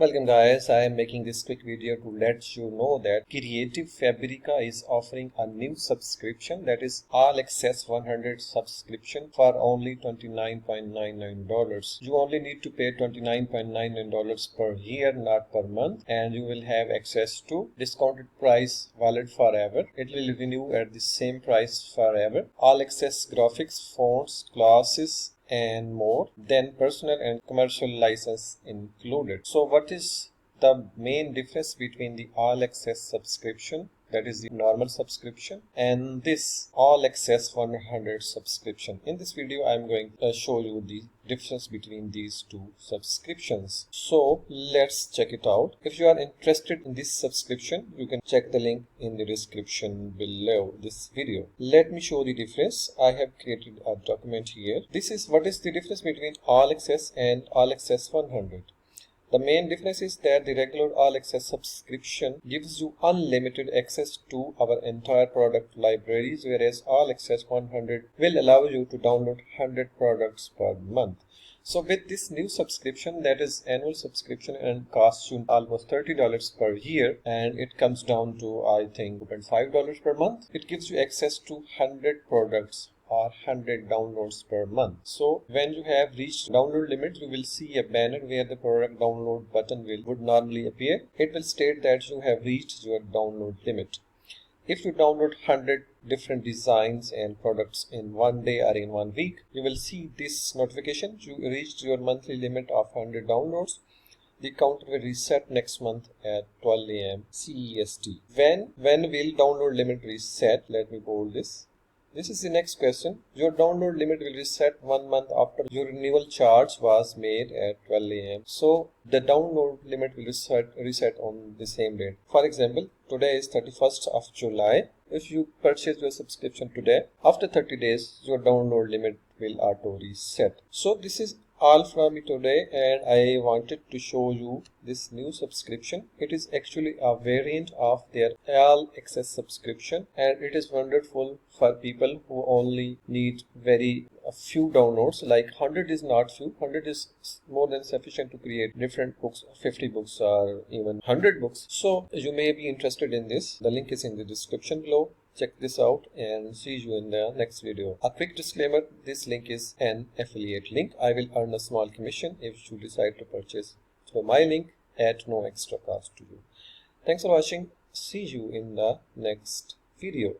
Welcome guys, I am making this quick video to let you know that Creative Fabrica is offering a new subscription, that is All Access 100 subscription for only $29.99. You only need to pay $29.99 per year, not per month, and you will have access to discounted price valid forever. It will renew at the same price forever. All access graphics, fonts, classes, and more, then personal and commercial license included. So what is the main difference between the all access subscription, that is the normal subscription, and this all access 100 subscription? In this video I am going to show you the difference between these two subscriptions. So let's check it out. If you are interested in this subscription, you can check the link in the description below this video. Let me show the difference. I have created a document here. This is what is the difference between all access and all access 100. The main difference is that the regular all access subscription gives you unlimited access to our entire product libraries, whereas all access 100 will allow you to download 100 products per month. So with this new subscription, that is annual subscription, and costs you almost $30 per year, and it comes down to I think $2.5 per month. It gives you access to 100 products or 100 downloads per month. So when you have reached download limit, you will see a banner where the product download button would normally appear. It will state that you have reached your download limit. If you download 100 different designs and products in one day or in 1 week, you will see this notification: you reached your monthly limit of 100 downloads. The counter will reset next month at 12 AM CEST. When will download limit reset? Let me bold this. This is the next question. Your download limit will reset 1 month after your renewal charge was made at 12 AM. So the download limit will reset on the same date. For example, today is 31st of July. If you purchase your subscription today, after 30 days, your download limit will auto reset. So this is all from me today, and I wanted to show you this new subscription. It is actually a variant of their all access subscription, and it is wonderful for people who only need a few downloads. Like 100 is not few, 100 is more than sufficient to create different books, 50 books or even 100 books. So you may be interested in this. The link is in the description below. Check this out and see you in the next video. A quick disclaimer: this link is an affiliate link. I will earn a small commission if you decide to purchase through my link at no extra cost to you. Thanks for watching. See you in the next video.